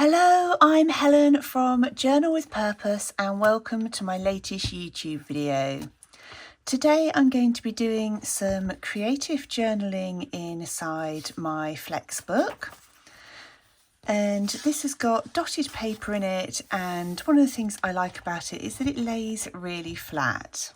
Hello, I'm Helen from Journal with Purpose and welcome to my latest YouTube video. Today I'm going to be doing some creative journaling inside my Flex book. And this has got dotted paper in it, and one of the things I like about it is that it lays really flat.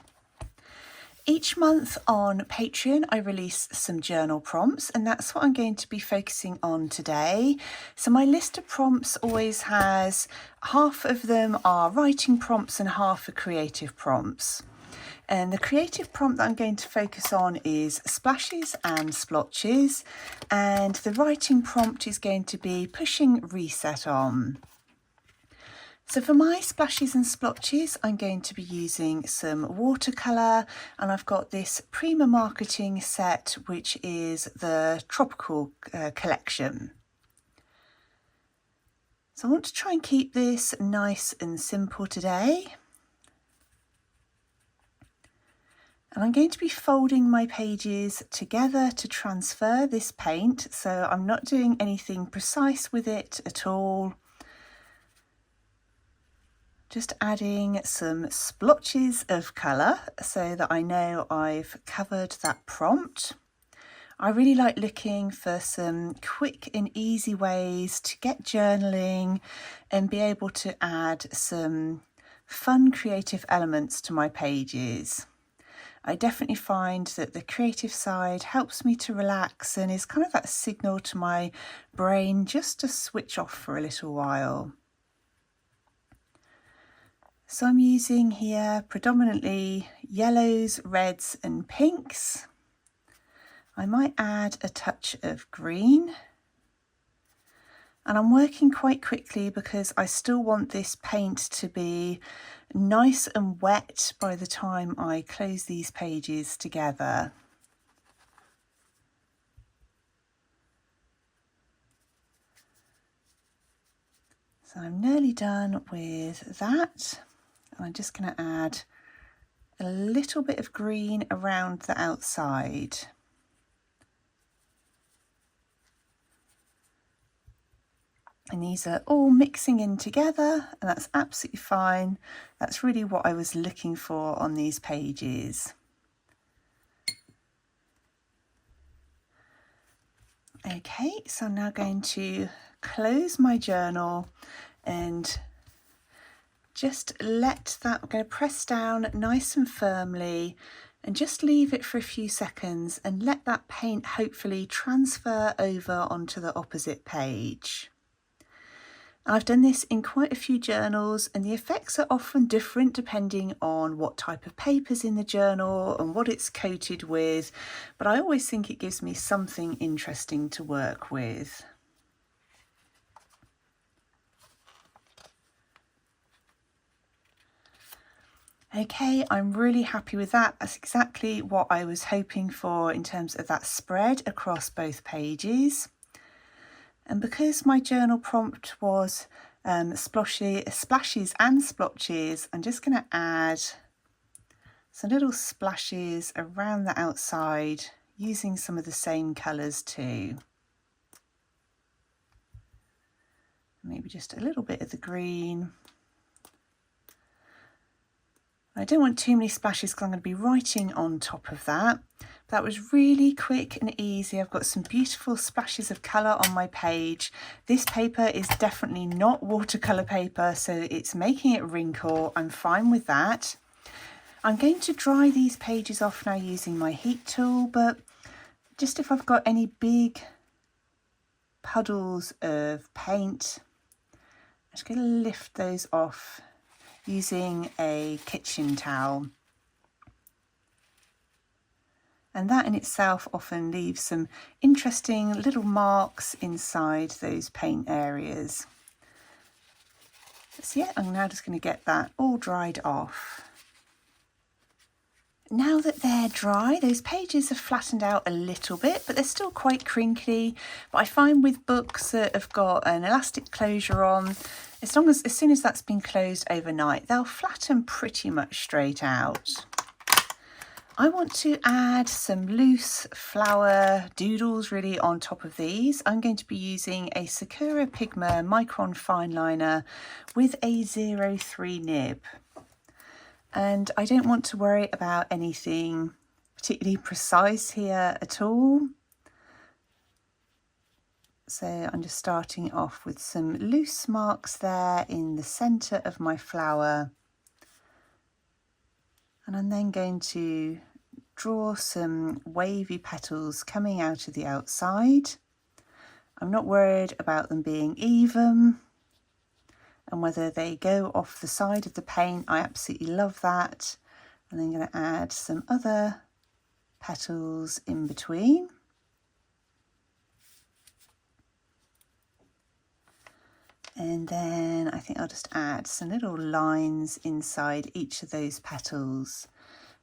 Each month on Patreon, I release some journal prompts, and that's what I'm going to be focusing on today. So my list of prompts always has half of them are writing prompts and half are creative prompts. And the creative prompt that I'm going to focus on is splashes and splotches, and the writing prompt is going to be pushing reset on. So for my splashes and splotches, I'm going to be using some watercolour, and I've got this Prima Marketing set, which is the Tropical collection. So I want to try and keep this nice and simple today. And I'm going to be folding my pages together to transfer this paint, so I'm not doing anything precise with it at all. Just adding some splotches of colour so that I know I've covered that prompt. I really like looking for some quick and easy ways to get journaling and be able to add some fun creative elements to my pages. I definitely find that the creative side helps me to relax and is kind of that signal to my brain just to switch off for a little while. So I'm using here predominantly yellows, reds and pinks. I might add a touch of green. And I'm working quite quickly because I still want this paint to be nice and wet by the time I close these pages together. So I'm nearly done with that. I'm just going to add a little bit of green around the outside. And these are all mixing in together, and that's absolutely fine. That's really what I was looking for on these pages. Okay, so I'm now going to close my journal and just let that, I'm going to press down nice and firmly and just leave it for a few seconds and let that paint hopefully transfer over onto the opposite page. I've done this in quite a few journals, and the effects are often different depending on what type of paper's in the journal and what it's coated with, but I always think it gives me something interesting to work with. Okay, I'm really happy with that. That's exactly what I was hoping for in terms of that spread across both pages. And because my journal prompt was splashes and splotches, I'm just going to add some little splashes around the outside using some of the same colours too. Maybe just a little bit of the green. I don't want too many splashes because I'm going to be writing on top of that. That was really quick and easy. I've got some beautiful splashes of colour on my page. This paper is definitely not watercolour paper, so it's making it wrinkle. I'm fine with that. I'm going to dry these pages off now using my heat tool, but just if I've got any big puddles of paint, I'm just going to lift those off using a kitchen towel. And that in itself often leaves some interesting little marks inside those paint areas. So yeah, I'm now just going to get that all dried off. Now that they're dry, those pages have flattened out a little bit, but they're still quite crinkly. But I find with books that have got an elastic closure on, as soon as that's been closed overnight, they'll flatten pretty much straight out. I want to add some loose flower doodles really on top of these. I'm going to be using a Sakura Pigma Micron Fine Liner with a 03 nib. And I don't want to worry about anything particularly precise here at all. So I'm just starting off with some loose marks there in the centre of my flower. And I'm then going to draw some wavy petals coming out of the outside. I'm not worried about them being even and whether they go off the side of the paint. I absolutely love that. And I'm going to add some other petals in between. And then I think I'll just add some little lines inside each of those petals.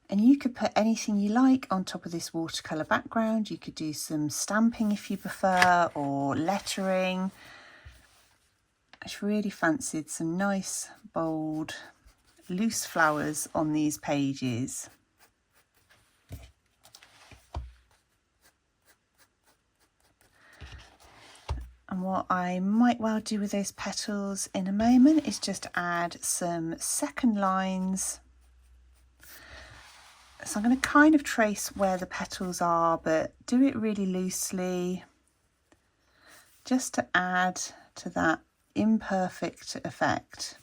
And you could put anything you like on top of this watercolour background. You could do some stamping if you prefer, or lettering. I just really fancied some nice, bold, loose flowers on these pages. And what I might well do with those petals in a moment is just add some second lines. So I'm going to kind of trace where the petals are, but do it really loosely, just to add to that imperfect effect.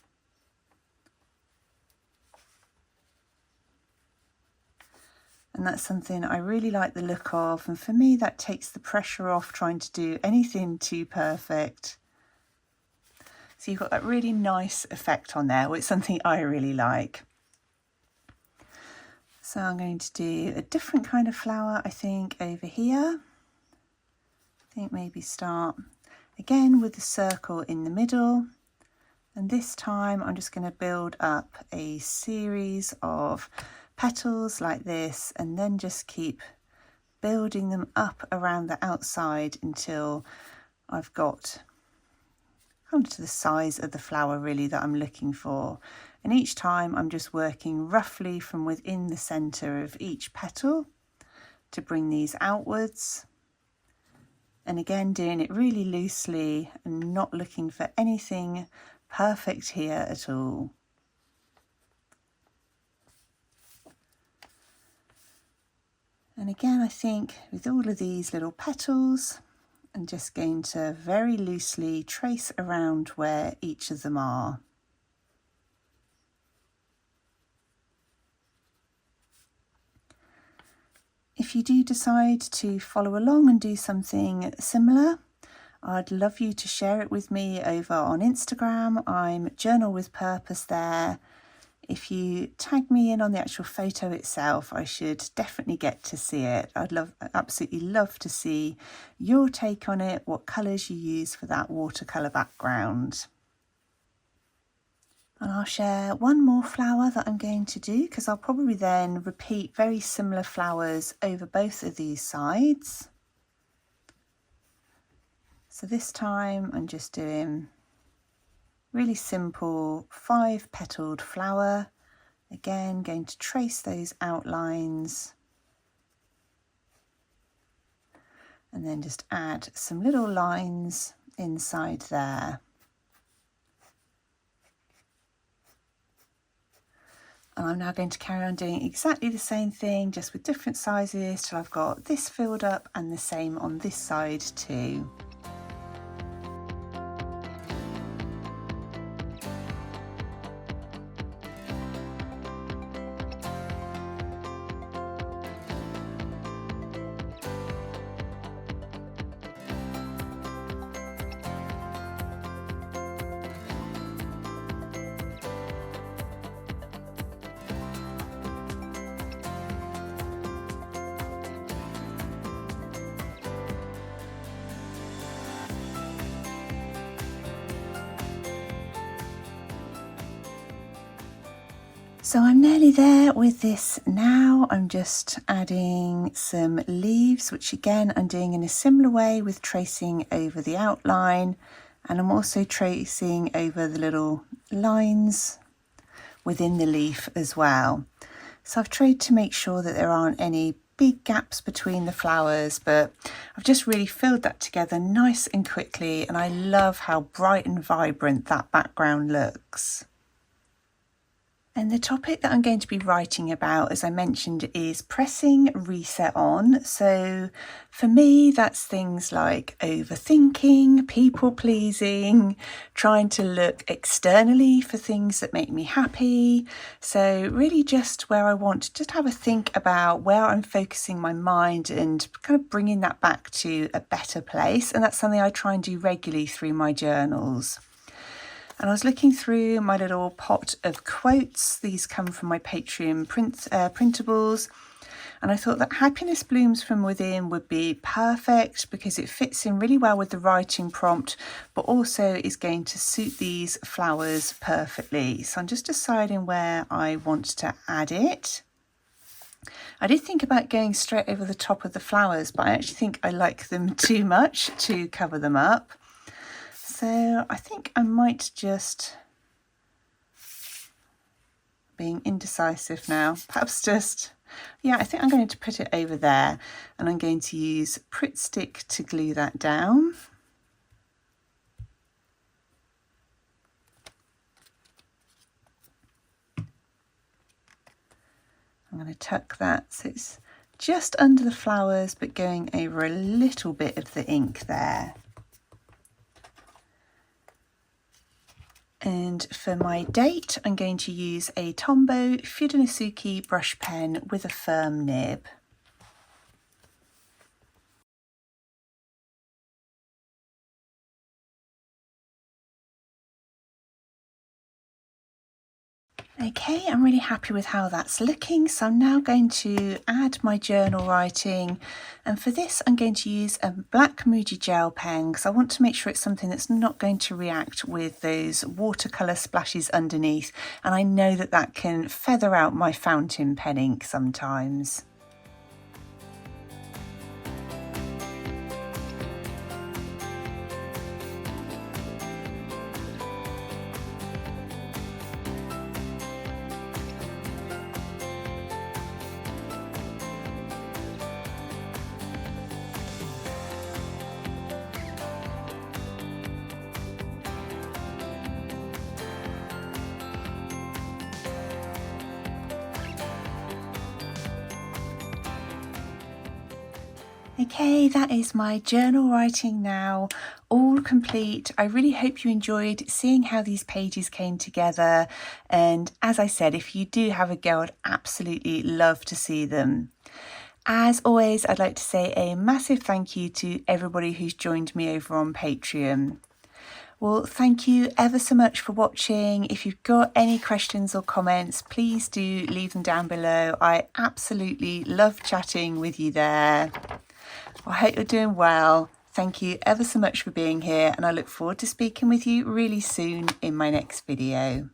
And that's something I really like the look of, and for me that takes the pressure off trying to do anything too perfect. So you've got that really nice effect on there, which is something I really like. So I'm going to do a different kind of flower, I think, over here. I think maybe start again with the circle in the middle. And this time I'm just going to build up a series of petals like this, and then just keep building them up around the outside until I've got kind of to the size of the flower really that I'm looking for. And each time I'm just working roughly from within the centre of each petal to bring these outwards. And again, doing it really loosely and not looking for anything perfect here at all. And again, I think with all of these little petals, I'm just going to very loosely trace around where each of them are. If you do decide to follow along and do something similar, I'd love you to share it with me over on Instagram. I'm Journal with Purpose there. If you tag me in on the actual photo itself, I should definitely get to see it. I'd absolutely love to see your take on it, what colours you use for that watercolour background. And I'll share one more flower that I'm going to do, because I'll probably then repeat very similar flowers over both of these sides. So this time I'm just doing really simple 5-petaled flower. Again, going to trace those outlines and then just add some little lines inside there. And I'm now going to carry on doing exactly the same thing, just with different sizes, till I've got this filled up and the same on this side too. So I'm nearly there with this now. I'm just adding some leaves, which again I'm doing in a similar way with tracing over the outline, and I'm also tracing over the little lines within the leaf as well. So I've tried to make sure that there aren't any big gaps between the flowers, but I've just really filled that together nice and quickly, and I love how bright and vibrant that background looks. And the topic that I'm going to be writing about, as I mentioned, is pressing reset on. So for me, that's things like overthinking, people pleasing, trying to look externally for things that make me happy. So really just where I want to just have a think about where I'm focusing my mind and kind of bringing that back to a better place. And that's something I try and do regularly through my journals. And I was looking through my little pot of quotes. These come from my Patreon printables. And I thought that happiness blooms from within would be perfect because it fits in really well with the writing prompt, but also is going to suit these flowers perfectly. So I'm just deciding where I want to add it. I did think about going straight over the top of the flowers, but I actually think I like them too much to cover them up. So I think I might just, being indecisive now, perhaps just, yeah, I think I'm going to put it over there, and I'm going to use Pritt Stick to glue that down. I'm going to tuck that so it's just under the flowers, but going over a little bit of the ink there. And for my date, I'm going to use a Tombow Fudenosuke brush pen with a firm nib. Okay, I'm really happy with how that's looking, so I'm now going to add my journal writing, and for this I'm going to use a black Muji gel pen because I want to make sure it's something that's not going to react with those watercolour splashes underneath, and I know that that can feather out my fountain pen ink sometimes. Okay, that is my journal writing now, all complete. I really hope you enjoyed seeing how these pages came together. And as I said, if you do have a go, I'd absolutely love to see them. As always, I'd like to say a massive thank you to everybody who's joined me over on Patreon. Well, thank you ever so much for watching. If you've got any questions or comments, please do leave them down below. I absolutely love chatting with you there. I hope you're doing well. Thank you ever so much for being here, and I look forward to speaking with you really soon in my next video.